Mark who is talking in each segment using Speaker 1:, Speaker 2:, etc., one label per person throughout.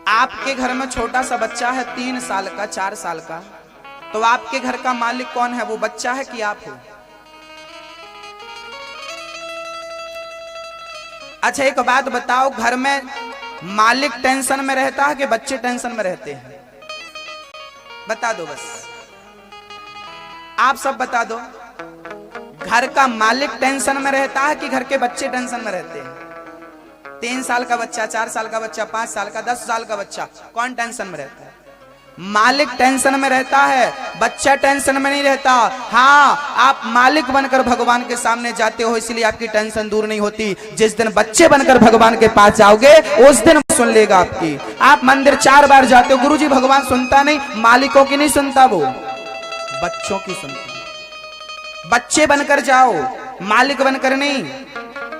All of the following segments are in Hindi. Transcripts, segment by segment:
Speaker 1: आपके घर में छोटा सा बच्चा है 3 साल का 4 साल का, तो आपके घर का मालिक कौन है? वो बच्चा है कि आप हो? अच्छा एक बात बताओ, घर में मालिक टेंशन में रहता है कि बच्चे टेंशन में रहते हैं? बता दो बस, आप सब बता दो। घर का मालिक टेंशन में रहता है कि घर के बच्चे टेंशन में रहते हैं? 3 साल का बच्चा, 4 साल का बच्चा, 5 साल का, 10 साल का बच्चा, कौन टेंशन में रहता है? मालिक टेंशन में रहता है, बच्चा टेंशन में नहीं रहता। हाँ, आप मालिक बनकर भगवान के सामने जाते हो, इसलिए आपकी टेंशन दूर नहीं होती। जिस दिन बच्चे बनकर भगवान के पास जाओगे उस दिन सुन लेगा आपकी। आप मंदिर 4 बार जाते हो, गुरुजी भगवान सुनता नहीं, मालिकों की नहीं सुनता, वो बच्चों की सुनता। बच्चे बनकर जाओ, मालिक बनकर नहीं।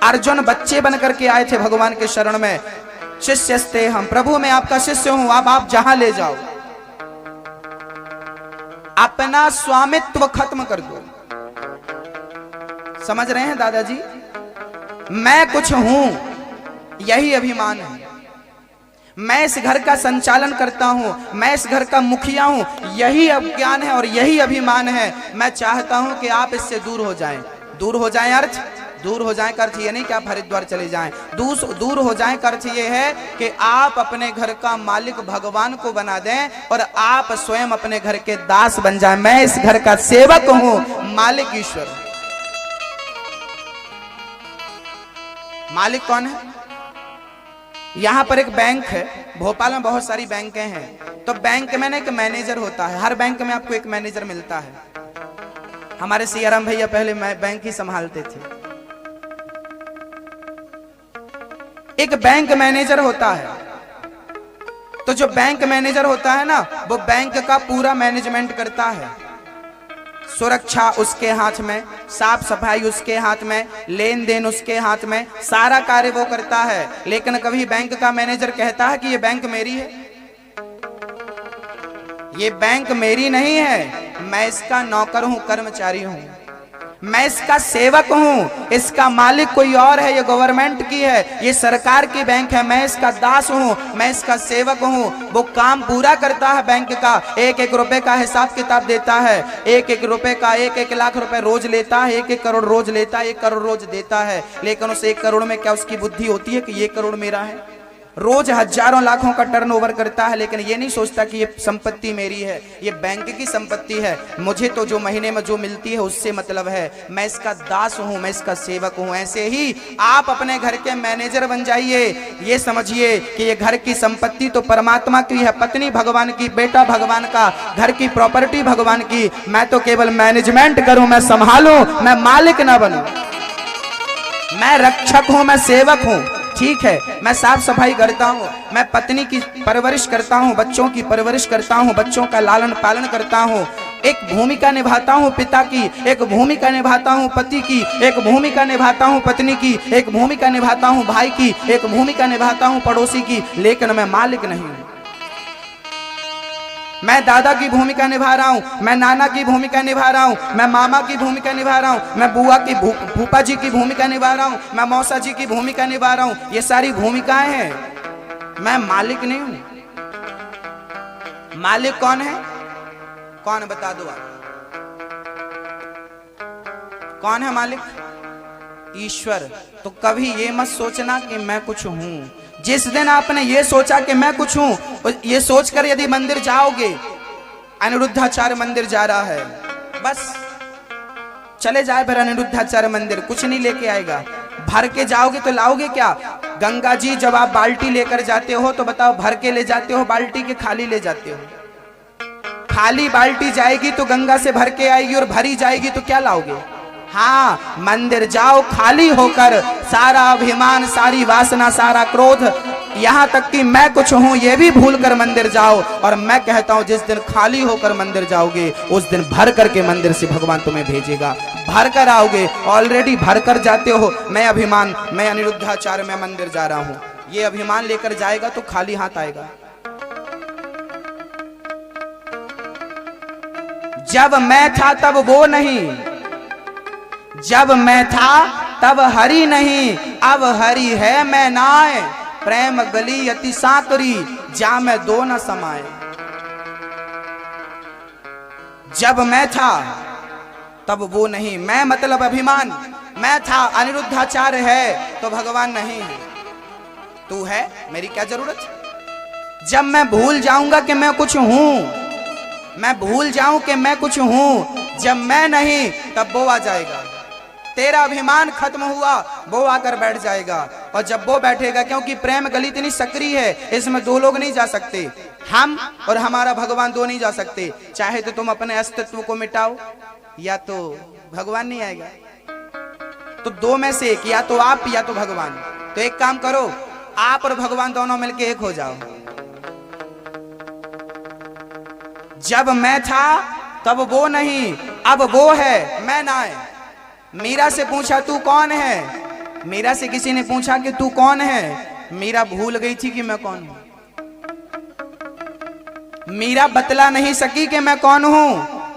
Speaker 1: अर्जुन बच्चे बनकर के आए थे भगवान के शरण में। शिष्यस्ते हम, प्रभु मैं आपका शिष्य हूं, अब आप जहां ले जाओ। अपना स्वामित्व खत्म कर दो। समझ रहे हैं दादाजी? मैं कुछ हूं, यही अभिमान है। मैं इस घर का संचालन करता हूं, मैं इस घर का मुखिया हूं, यही अज्ञान है और यही अभिमान है। मैं चाहता हूं कि आप इससे दूर हो जाएं। दूर हो जाएं अर्थ, दूर हो जाए का अर्थ ये नहीं कि आप हरिद्वार चले जाएं। दूर हो जाए का अर्थ ये है कि आप अपने घर का मालिक भगवान को बना दें और आप स्वयं अपने घर के दास बन जाएं। मैं इस घर का सेवक हूं, मालिक ईश्वर। मालिक कौन है? यहां पर एक बैंक है, भोपाल में बहुत सारी बैंकें हैं, तो बैंक में ना एक मैनेजर होता है। हर बैंक में आपको एक मैनेजर मिलता है। हमारे सियाराम भैया पहले बैंक ही संभालते थे। एक बैंक मैनेजर होता है, तो जो बैंक मैनेजर होता है ना, वो बैंक का पूरा मैनेजमेंट करता है। सुरक्षा उसके हाथ में, साफ सफाई उसके हाथ में, लेन देन उसके हाथ में, सारा कार्य वो करता है। लेकिन कभी बैंक का मैनेजर कहता है कि ये बैंक मेरी है? ये बैंक मेरी नहीं है, मैं इसका नौकर हूं, कर्मचारी हूं, मैं इसका सेवक हूं। इसका मालिक कोई और है, ये गवर्नमेंट की है, ये सरकार की बैंक है। मैं इसका दास हूं, मैं इसका सेवक हूं। वो काम पूरा करता है बैंक का, 1-1 रुपए का हिसाब किताब देता है। 1-1 रुपए का 1-1 लाख रुपए रोज लेता है, 1-1 करोड़ रोज लेता है, 1 करोड़ रोज देता है। लेकिन उस 1 करोड़ में क्या उसकी बुद्धि होती है कि ये करोड़ मेरा है? रोज हजारों लाखों का टर्नओवर करता है, लेकिन ये नहीं सोचता कि ये संपत्ति मेरी है, ये बैंक की संपत्ति है। मुझे तो जो महीने में जो मिलती है उससे मतलब है, मैं इसका दास हूं, मैं इसका सेवक हूं। ऐसे ही आप अपने घर के मैनेजर बन जाइए। ये समझिए कि ये घर की संपत्ति तो परमात्मा की है, पत्नी भगवान की, बेटा भगवान का, घर की प्रॉपर्टी भगवान की। मैं तो केवल मैनेजमेंट करूं, मैं संभालूं, मैं मालिक ना बनूं। मैं रक्षक हूं, मैं सेवक हूं। ठीक है, मैं साफ सफाई करता हूँ, मैं पत्नी की परवरिश करता हूँ, बच्चों की परवरिश करता हूँ, बच्चों का लालन पालन करता हूँ, एक भूमिका निभाता हूँ पिता की, एक भूमिका निभाता हूँ पति की, एक भूमिका निभाता हूँ पत्नी की, एक भूमिका निभाता हूँ भाई की, एक भूमिका निभाता हूँ पड़ोसी की। लेकिन मैं मालिक नहीं हूँ। मैं दादा की भूमिका निभा रहा हूं, मैं नाना की भूमिका निभा रहा हूं, मैं मामा की भूमिका निभा रहा हूं, मैं बुआ की फूफा जी की भूमिका निभा रहा हूं, मैं मौसा जी की भूमिका निभा रहा हूं। ये सारी भूमिकाएं हैं, मैं मालिक नहीं हूं। मालिक कौन है? कौन बता दो आप? कौन है मालिक? ईश्वर। तो कभी ये मत सोचना कि मैं कुछ हूं। जिस दिन आपने ये सोचा कि मैं कुछ हूं, ये सोचकर यदि मंदिर जाओगे, अनिरुद्धाचार्य मंदिर जा रहा है, बस चले जाए फिर अनिरुद्धाचार्य मंदिर, कुछ नहीं लेके आएगा। भर के जाओगे तो लाओगे क्या? गंगा जी जब आप बाल्टी लेकर जाते हो तो बताओ, भर के ले जाते हो बाल्टी के खाली ले जाते हो? खाली बाल्टी जाएगी तो गंगा से भर के आएगी, और भरी जाएगी तो क्या लाओगे? हाँ, मंदिर जाओ खाली होकर, सारा अभिमान, सारी वासना, सारा क्रोध, यहाँ तक कि मैं कुछ हूं ये भी भूल कर मंदिर जाओ। और मैं कहता हूं जिस दिन खाली होकर मंदिर जाओगे उस दिन भर करके मंदिर से भगवान तुम्हें भेजेगा। भर कर आओगे, ऑलरेडी भर कर जाते हो। मैं अभिमान, मैं अनिरुद्धाचार्य में मंदिर जा रहा हूं, ये अभिमान लेकर जाएगा तो खाली हाथ आएगा। जब मैं था तब वो नहीं, जब मैं था तब हरि नहीं, अब हरि है मैं नाय। प्रेम गली अति सातरी, जा मैं दो न समाए। जब मैं था तब वो नहीं, मैं मतलब अभिमान, मैं था अनिरुद्धाचार्य है तो भगवान नहीं है, तू है मेरी क्या जरूरत है। जब मैं भूल जाऊंगा कि मैं कुछ हूं, मैं भूल जाऊं कि मैं कुछ हूं, जब मैं नहीं तब वो आ जाएगा। तेरा अभिमान खत्म हुआ, वो आकर बैठ जाएगा। और जब वो बैठेगा, क्योंकि प्रेम गली इतनी सक्रिय है, इसमें दो लोग नहीं जा सकते, हम और हमारा भगवान दो नहीं जा सकते। चाहे तो तुम अपने अस्तित्व को मिटाओ या तो भगवान नहीं आएगा। तो दो में से एक, या तो आप या तो भगवान। तो एक काम करो, आप और भगवान दोनों मिलके एक हो जाओ। जब मैं था तब वो नहीं, अब वो है मैं ना है। मीरा से पूछा तू कौन है, मीरा से किसी ने पूछा कि तू कौन है, मीरा भूल गई थी कि मैं कौन हूं। मीरा बतला नहीं सकी कि मैं कौन हूं,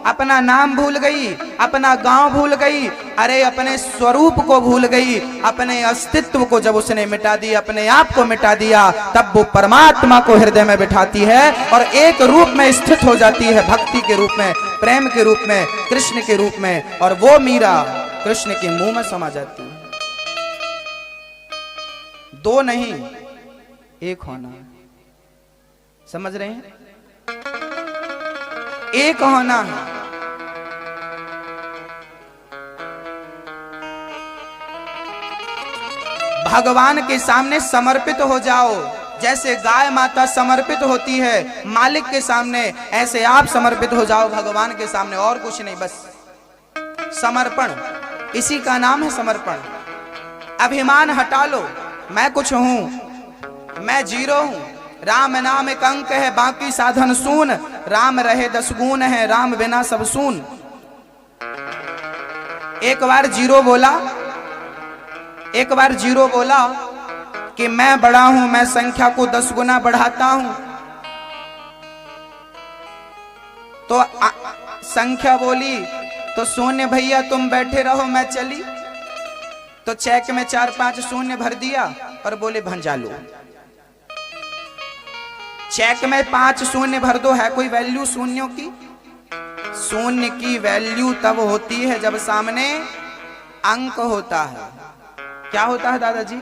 Speaker 1: अपना नाम भूल गई, अपना गांव भूल गई, अरे अपने स्वरूप को भूल गई। अपने अस्तित्व को जब उसने मिटा दिया, अपने आप को मिटा दिया, तब वो परमात्मा को हृदय में बिठाती है और एक रूप में स्थित हो जाती है, भक्ति के रूप में, प्रेम के रूप में, कृष्ण के रूप में। और वो मीरा कृष्ण के मुंह में समा जाती है। दो नहीं, एक होना, समझ रहे हैं? एक होना है। भगवान के सामने समर्पित हो जाओ, जैसे गाय माता समर्पित होती है मालिक के सामने, ऐसे आप समर्पित हो जाओ भगवान के सामने। और कुछ नहीं, बस समर्पण, इसी का नाम है समर्पण। अभिमान हटा लो, मैं कुछ हूं, मैं जीरो हूं। राम नाम एक अंक है, बाकी साधन सून, राम रहे 10 गुण है, राम बिना सब सून। एक बार जीरो बोला, एक बार जीरो बोला कि मैं बड़ा हूं, मैं संख्या को 10 गुना बढ़ाता हूं। तो संख्या बोली तो शून्य भैया तुम बैठे रहो मैं चली। तो चेक में 4-5 शून्य भर दिया और बोले भंजा लो। चेक में 5 शून्य भर दो, है कोई वैल्यू शून्यों की? शून्य की वैल्यू तब होती है जब सामने अंक होता है। क्या होता है दादाजी?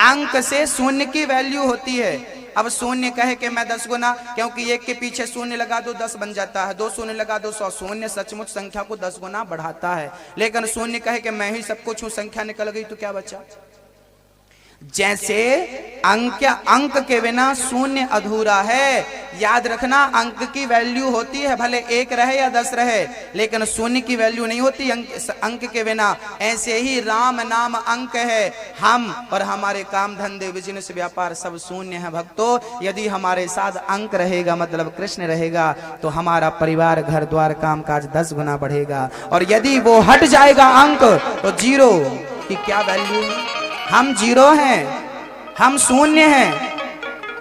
Speaker 1: अंक से शून्य की वैल्यू होती है। अब शून्य कहे कि मैं 10 गुना, क्योंकि एक के पीछे शून्य लगा दो 10 बन जाता है, 2 शून्य लगा दो 100। शून्य सचमुच संख्या को 10 गुना बढ़ाता है। लेकिन शून्य कहे कि मैं ही सब कुछ हूं, संख्या निकल गई तो क्या बचा? जैसे अंक के बिना शून्य अधूरा है। याद रखना, अंक की वैल्यू होती है, भले 1 रहे या 10 रहे, लेकिन शून्य की वैल्यू नहीं होती अंक के बिना। ऐसे ही राम नाम अंक है, हम और हमारे काम धंधे बिजनेस व्यापार सब शून्य है भक्तों। यदि हमारे साथ अंक रहेगा, मतलब कृष्ण रहेगा, तो हमारा परिवार घर द्वार काम काज 10 गुना बढ़ेगा। और यदि वो हट जाएगा अंक, तो जीरो की क्या वैल्यू है? हम जीरो हैं, हम शून्य हैं,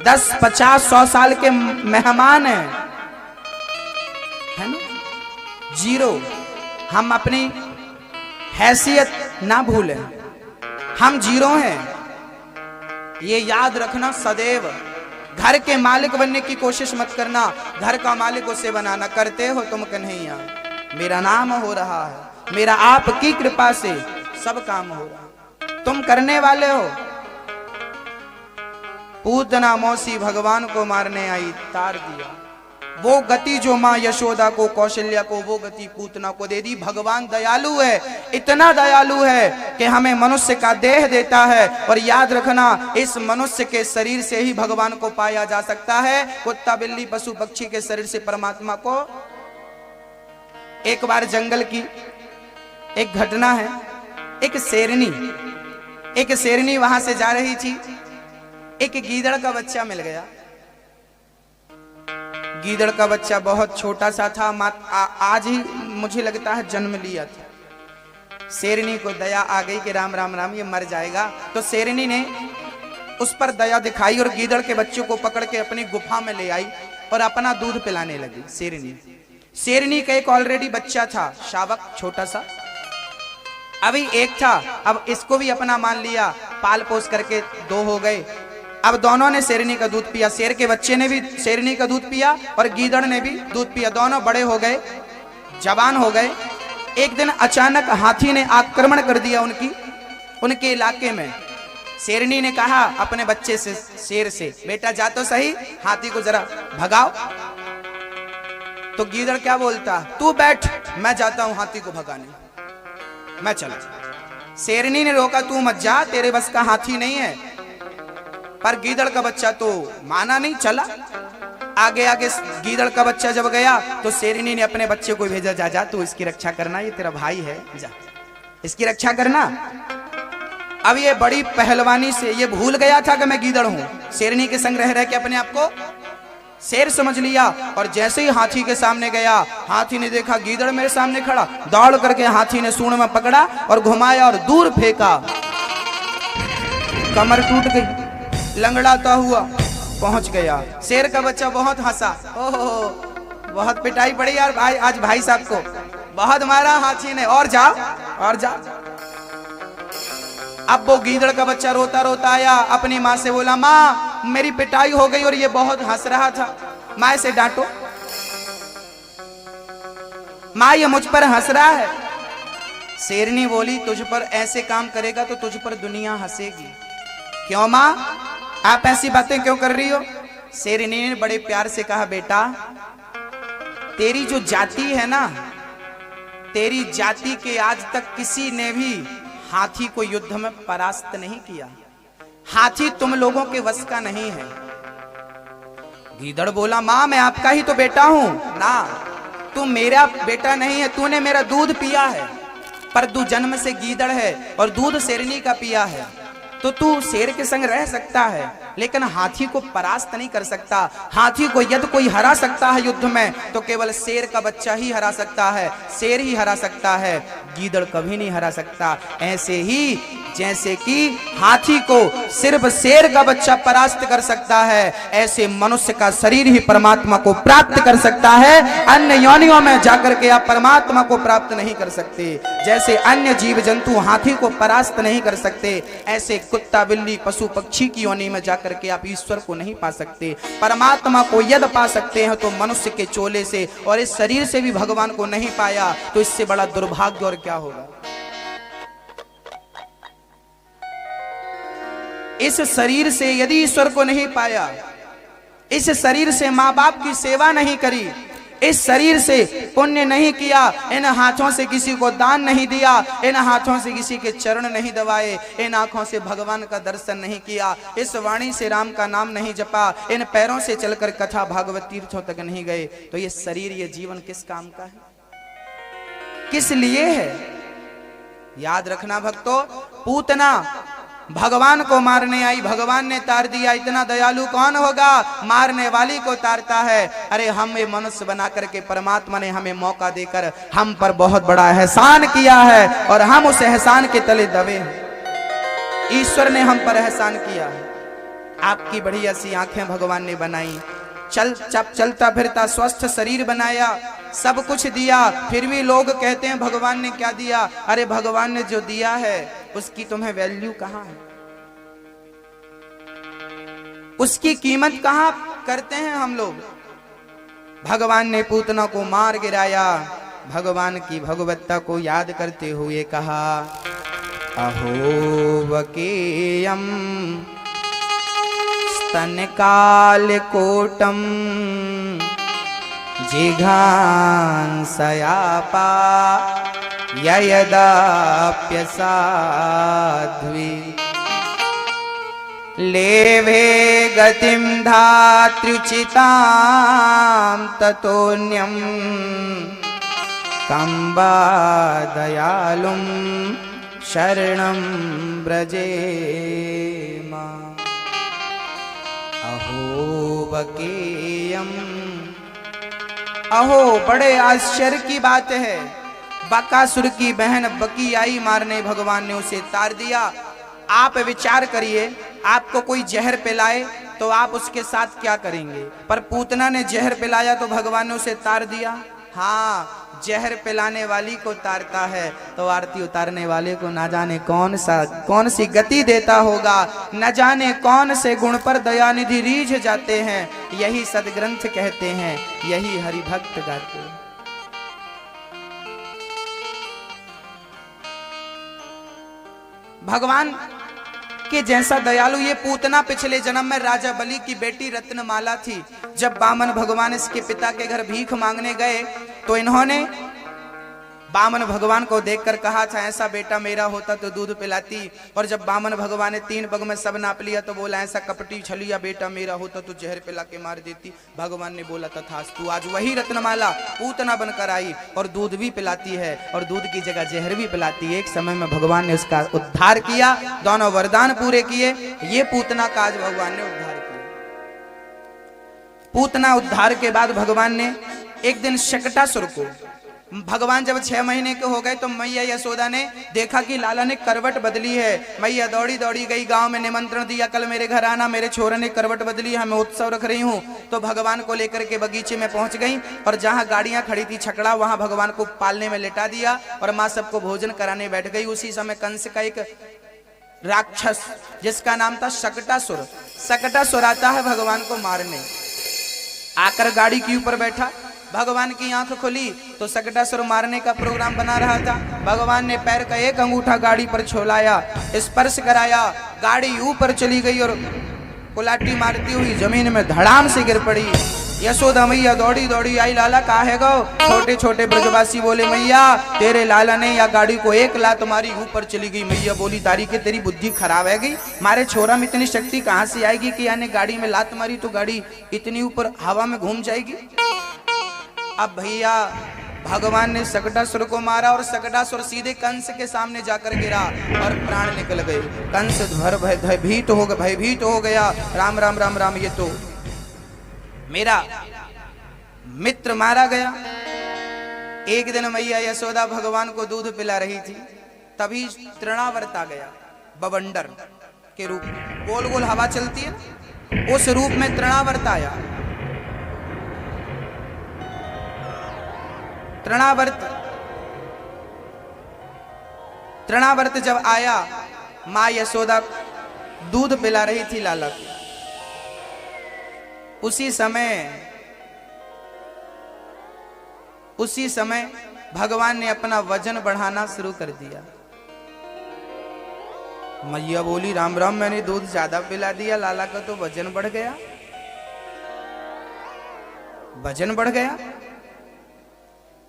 Speaker 1: 10, 50, 100 साल के मेहमान हैं, है ना? जीरो। हम अपनी हैसियत ना भूलें, हम जीरो हैं, ये याद रखना सदैव। घर के मालिक बनने की कोशिश मत करना, घर का मालिक उसे बनाना। करते हो तुम कन्हैया, मेरा नाम हो रहा है, मेरा आपकी कृपा से सब काम हो रहा है, तुम करने वाले हो। पूतना मौसी भगवान को मारने आई, तार दिया। वो गति जो मां यशोदा को, कौशल्या को, वो गति पूतना को दे दी। भगवान दयालु है, इतना दयालु है कि हमें मनुष्य का देह देता है। और याद रखना, इस मनुष्य के शरीर से ही भगवान को पाया जा सकता है। कुत्ता बिल्ली पशु पक्षी के शरीर से परमात्मा को। एक बार जंगल की एक घटना है। एक शेरनी वहां से जा रही थी, एक गीदड़ का बच्चा मिल गया। गीदड़ का बच्चा बहुत छोटा सा था, आज ही मुझे लगता है जन्म लिया था। शेरनी को दया आ गई कि राम राम राम ये मर जाएगा। तो शेरनी ने उस पर दया दिखाई और गीदड़ के बच्चों को पकड़ के अपनी गुफा में ले आई और अपना दूध पिलाने लगी। शेरनी का एक ऑलरेडी बच्चा था, शावक छोटा सा, अभी एक था। अब इसको भी अपना मान लिया, पाल पोस करके 2 हो गए। अब दोनों ने शेरनी का दूध पिया, शेर के बच्चे ने भी शेरनी का दूध पिया और गीदड़ ने भी दूध पिया। दोनों बड़े हो गए, जवान हो गए। एक दिन अचानक हाथी ने आक्रमण कर दिया उनके इलाके में। शेरनी ने कहा अपने बच्चे से, शेर से, बेटा जा तो सही, हाथी को जरा भगाओ। तो गीदड़ क्या बोलता, तू बैठ, मैं जाता हूं हाथी को भगाने, मैं चला। शेरनी ने रोका, तू मत जा, तेरे बस का हाथी नहीं है। पर गीदड़ का बच्चा तो माना नहीं, चला। आगे आगे गीदड़ का बच्चा जब गया तो शेरनी ने अपने बच्चे को भेजा, जा जा तू इसकी रक्षा करना, ये तेरा भाई है, जा इसकी रक्षा करना। अब ये बड़ी पहलवानी से ये भूल गया था कि मैं गीदड़ हूं। शेरनी के संग रह के अपने आप को शेर समझ लिया और जैसे ही हाथी के सामने गया, हाथी ने देखा गीदड़ मेरे सामने खड़ा, दौड़ करके हाथी ने सूंड में पकड़ा और घुमाया और दूर फेंका। कमर टूट गई, लंगड़ाता हुआ पहुंच गया। शेर का बच्चा बहुत हंसा, ओहो बहुत पिटाई पड़ी यार भाई, आज भाई साहब को बहुत मारा हाथी ने, और जा और जा। अब वो गीदड़ का बच्चा रोता रोता आया, अपनी माँ से बोला, माँ मेरी पिटाई हो गई और ये बहुत हंस रहा था, माँ इसे डांटो, माँ ये मुझ पर हंस रहा है। शेरनी बोली, तुझ पर ऐसे काम करेगा तो तुझ पर दुनिया हंसेगी। क्यों माँ, आप ऐसी बातें क्यों कर रही हो? शेरनी ने बड़े प्यार से कहा, बेटा तेरी जो जाति है ना, तेरी जाति के आज तक किसी ने भी हाथी को युद्ध में परास्त नहीं किया। हाथी तुम लोगों के वश का नहीं है। गीदड़ बोला, मां मैं आपका ही तो बेटा हूं ना, तू मेरा बेटा नहीं है, तूने मेरा दूध पिया है, पर तू जन्म से गीदड़ है और दूध शेरनी का पिया है, तो तू शेर के संग रह सकता है लेकिन हाथी को परास्त नहीं कर सकता। हाथी को यदि कोई हरा सकता है युद्ध में तो केवल शेर का बच्चा ही हरा सकता है, शेर ही हरा सकता है, गीदड़ कभी नहीं हरा सकता। ऐसे ही जैसे कि हाथी को सिर्फ शेर का बच्चा परास्त कर सकता है, ऐसे मनुष्य का शरीर ही परमात्मा को प्राप्त कर सकता है। अन्य योनियों में जाकर के आप परमात्मा को प्राप्त नहीं कर सकते। जैसे अन्य जीव जंतु हाथी को परास्त नहीं कर सकते, ऐसे कुत्ता बिल्ली पशु पक्षी की योनि में जाकर के आप ईश्वर को नहीं पा सकते। परमात्मा को यदि पा सकते हैं तो मनुष्य के चोले से और इस शरीर से भी भगवान को नहीं पाया तो इससे बड़ा दुर्भाग्य और क्या होगा। इस शरीर से यदि ईश्वर को नहीं पाया, इस शरीर से माँ बाप की सेवा नहीं करी, इस शरीर से पुण्य नहीं किया, इन हाथों से किसी को दान नहीं दिया, इन हाथों से किसी के चरण नहीं दबाए, इन आंखों से भगवान का दर्शन नहीं किया, इस वाणी से राम का नाम नहीं जपा, इन पैरों से चलकर कथा भागवत तीर्थों तक नहीं गए, तो ये शरीर ये जीवन किस काम का है, किस लिए है? याद रखना भक्तों, पूतना भगवान को मारने आई, भगवान ने तार दिया। इतना दयालु कौन होगा, मारने वाली को तारता है। अरे हमें मनुष्य बना करके परमात्मा ने हमें मौका देकर हम पर बहुत बड़ा एहसान किया है और हम उस एहसान के तले दबे हैं। ईश्वर ने हम पर एहसान किया है। आपकी बढ़िया सी आंखें भगवान ने बनाई, चलता फिरता स्वस्थ शरीर बनाया, सब कुछ दिया, फिर भी लोग कहते हैं भगवान ने क्या दिया। अरे भगवान ने जो दिया है उसकी तुम्हें वैल्यू कहां है, उसकी कीमत कहां करते हैं हम लोग। भगवान ने पूतना को मार गिराया, भगवान की भगवत्ता को याद करते हुए कहा, अहो वकेयम स्तनकाल कोटम जिघांसयापा ययदाप्यसाध्वी लेभे गतिं धात्र्युचितां ततोऽन्यं कंबा दयालुं शरणं व्रजेमा। अहो बकेयम, अहो बड़े आश्चर्य की बात है, बकासुर की बहन बकी आई मारने, भगवान ने उसे तार दिया। आप विचार करिए, आपको कोई जहर पिलाए तो आप उसके साथ क्या करेंगे, पर पूतना ने जहर पिलाया तो भगवान ने उसे तार दिया। हाँ, जहर पिलाने वाली को तारता है तो आरती उतारने वाले को ना जाने कौन सी गति देता होगा, न जाने कौन से गुण पर दयानिधि रीझ जाते हैं। यही सदग्रंथ कहते हैं, यही हरिभक्त गाते हैं। भगवान के जैसा दयालु ये पूतना पिछले जन्म में राजा बलि की बेटी रत्नमाला थी। जब बामन भगवान इसके पिता के घर भीख मांगने गए तो इन्होंने बामन भगवान को देखकर कहा था ऐसा बेटा मेरा होता तो दूध पिलाती। और जब बामन भगवान ने 3 पग में सब नाप लिया तो बोला ऐसा कपटी छलिया बेटा मेरा होता तो जहर पिला के मार देती। भगवान ने बोला तथास्तु। आज वही रत्नमाला पूतना बनकर आई और दूध भी पिलाती है और दूध की जगह जहर भी पिलाती है। एक समय में भगवान ने उसका उद्धार किया, दोनों वरदान पूरे किए। ये पूतना का आज भगवान ने उद्धार किया। पूतना उद्धार के बाद भगवान ने एक दिन शकटासुर को, भगवान जब 6 महीने के हो गए तो मैया यशोदा ने देखा कि लाला ने करवट बदली है। मैया दौड़ी दौड़ी गई, गांव में निमंत्रण दिया, कल मेरे घर आना, मेरे छोरे ने करवट बदली है, मैं उत्सव रख रही हूँ। तो भगवान को लेकर के बगीचे में पहुंच गई और जहां गाड़ियां खड़ी थी छकड़ा, वहां भगवान को पालने में लेटा दिया और माँ सबको भोजन कराने बैठ गई। उसी समय कंस का एक राक्षस जिसका नाम था शकटासुर, शकटासुर आता है भगवान को मारने। आकर गाड़ी के ऊपर बैठा, भगवान की आंख खुली तो शकटासुर मारने का प्रोग्राम बना रहा था। भगवान ने पैर का एक अंगूठा गाड़ी पर छोलाया, स्पर्श कराया, गाड़ी ऊपर चली गई और कुलाटी मारती हुई जमीन में धड़ाम से गिर पड़ी। यशोदा मैया दौड़ी दौड़ी आई, लाला कहाँ है गो? छोटे छोटे ब्रजवासी बोले मैया तेरे लाला ने या गाड़ी को एक लात मारी, ऊपर चली गई। मैया बोली तारी के तेरी बुद्धि खराब है गई, मारे छोरा में इतनी शक्ति कहाँ से आएगी कि यानी गाड़ी में लात मारी तो गाड़ी इतनी ऊपर हवा में घूम जाएगी। अब भैया भगवान ने शकटासुर को मारा और शकटासुर सीधे कंस के सामने जाकर गिरा और प्राण निकल गए। कंस भयभीत हो गया। राम राम राम राम, ये तो मेरा मित्र मारा गया। एक दिन मैया यशोदा भगवान को दूध पिला रही थी, तभी तृणावर्त आ गया, बवंडर के रूप में, गोल गोल हवा चलती है उस रूप में तृणावर्त आया। तृणावर्त जब आया, माँ यशोदा दूध पिला रही थी लाला को। उसी समय भगवान ने अपना वजन बढ़ाना शुरू कर दिया। मैया बोली राम राम, मैंने दूध ज्यादा पिला दिया, लाला का तो वजन बढ़ गया, वजन बढ़ गया।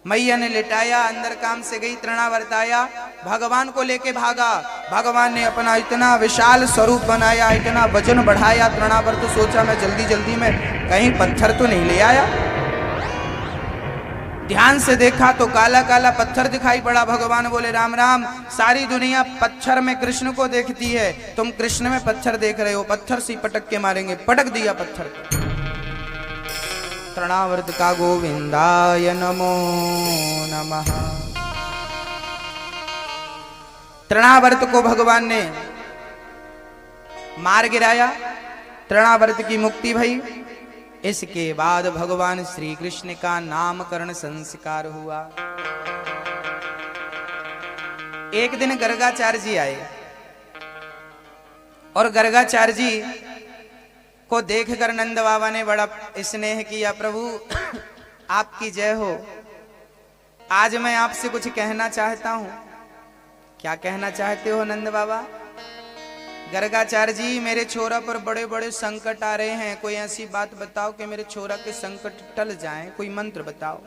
Speaker 1: मैया ने लिटाया, अंदर काम से गई, तृणावर्त आया, भगवान को लेके भागा। भगवान ने अपना इतना विशाल स्वरूप बनाया, इतना वजन बढ़ाया। तृणावर्त सोचा मैं जल्दी जल्दी में कहीं पत्थर तो नहीं ले आया। ध्यान से देखा तो काला काला पत्थर दिखाई पड़ा। भगवान बोले राम राम, सारी दुनिया पत्थर में कृष्ण को देखती है, तुम कृष्ण में पत्थर देख रहे हो, पत्थर से पटक के मारेंगे। पटक दिया पत्थर को। तृणावर्त का गोविंदाय नमो नमः। तृणावर्त को भगवान ने मार गिराया, तृणावर्त की मुक्ति भई। इसके बाद भगवान श्री कृष्ण का नामकरण संस्कार हुआ। एक दिन गर्गाचार्य जी आए और गर्गाचार्य जी को देखकर नंद बाबा ने बड़ा स्नेह किया। प्रभु आपकी जय हो, आज मैं आपसे कुछ कहना चाहता हूं। क्या कहना चाहते हो नंद बाबा? गर्गाचार्य जी, मेरे छोरा पर बड़े बड़े संकट आ रहे हैं, कोई ऐसी बात बताओ कि मेरे छोरा के संकट टल जाएं, कोई मंत्र बताओ।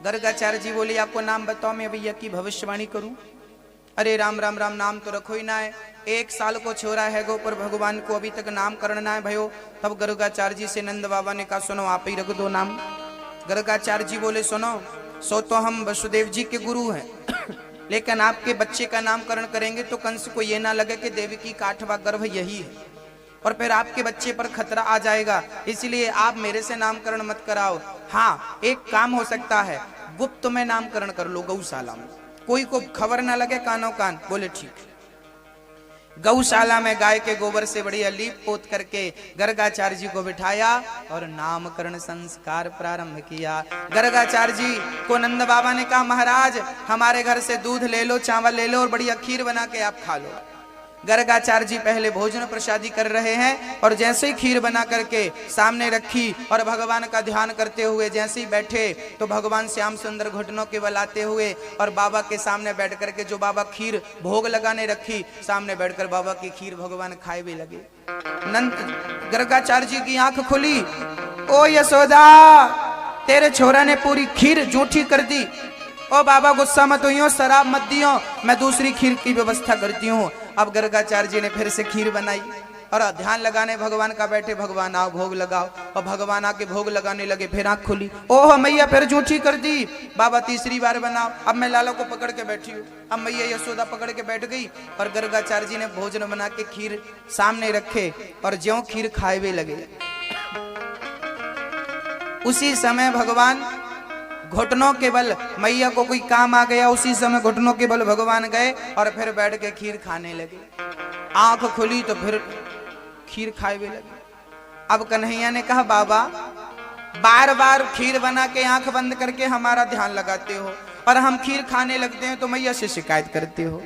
Speaker 1: गर्गाचार्य जी बोले आपको नाम बताओ, मैं भैया की भविष्यवाणी करूं। अरे राम राम राम, नाम तो रखो ही ना है, 1 साल को छोरा है गो, पर भगवान को अभी तक नाम करना है भयो। तब गर्गाचार्य जी से नंद बाबा ने कहा सुनो आप ही रख दो नाम। गर्गाचार्य जी बोले सुनो, सो तो हम वसुदेव जी के गुरु हैं लेकिन आपके बच्चे का नामकरण करेंगे तो कंस को ये ना लगे कि देवकी का 8वां गर्भ यही है और फिर आपके बच्चे पर खतरा आ जाएगा, इसलिए आप मेरे से नामकरण मत कराओ। हाँ, एक काम हो सकता है, गुप्त में नामकरण कर लो गौशाला में, कोई को खबर ना लगे, कानो कान। बोले ठीक। गौशाला में गाय के गोबर से बढ़िया लीप पोत करके गर्गाचार्य जी को बिठाया और नामकरण संस्कार प्रारंभ किया। गर्गाचार्य जी को नंद बाबा ने कहा, महाराज हमारे घर से दूध ले लो, चावल ले लो और बढ़िया खीर बना के आप खा लो। गर्गाचार्य जी पहले भोजन प्रसादी कर रहे हैं और जैसे ही खीर बना करके सामने रखी और भगवान का ध्यान करते हुए जैसे ही बैठे तो भगवान श्याम सुंदर घुटनों के बल आते हुए और बाबा के सामने बैठ करके जो बाबा खीर भोग लगाने रखी सामने बैठकर बाबा की खीर भगवान खाए भी लगे। नंद गर्गाचार्य जी की आंख खुली, ओ यशोदा तेरे छोरा ने पूरी खीर जूठी कर दी। ओ बाबा गुस्सा मत होइयो, शराब मत दियो, मैं दूसरी खीर की व्यवस्था करती हूँ। अब गर्गाचार्य जी ने फिर से खीर बनाई और ध्यान लगाने भगवान का बैठे, भगवान आओ भोग लगाओ, और भगवान आके भोग लगाने लगे। फिर आंख खुली, ओह मैया फिर जूठी कर दी। बाबा तीसरी बार बनाओ। अब मैं लाला को पकड़ के बैठी हूँ। अब मैया यशोदा पकड़ के बैठ गई और गर्गाचार्य जी ने भोजन बना के खीर सामने रखे और ज्यों खीर खाए हुए लगे। उसी समय भगवान घुटनों के बल, मैया को कोई काम आ गया, उसी समय घुटनों के बल भगवान गए और फिर बैठ के खीर खाने लगे। आंख खुली तो फिर खीर खाए भी लगे। अब कन्हैया ने कहा, बाबा बार बार खीर बना के आंख बंद करके हमारा ध्यान लगाते हो और हम खीर खाने लगते हैं तो मैया से शिकायत करते हो।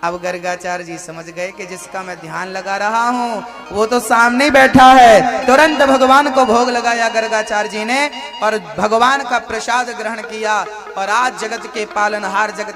Speaker 1: अब गर्गाचार्य जी समझ गए कि जिसका मैं ध्यान लगा रहा हूं वो तो सामने बैठा है। तुरंत भगवान को भोग लगाया गर्गाचार्य जी ने और भगवान का प्रसाद ग्रहण किया। और आज जगत के पालनहार, जगत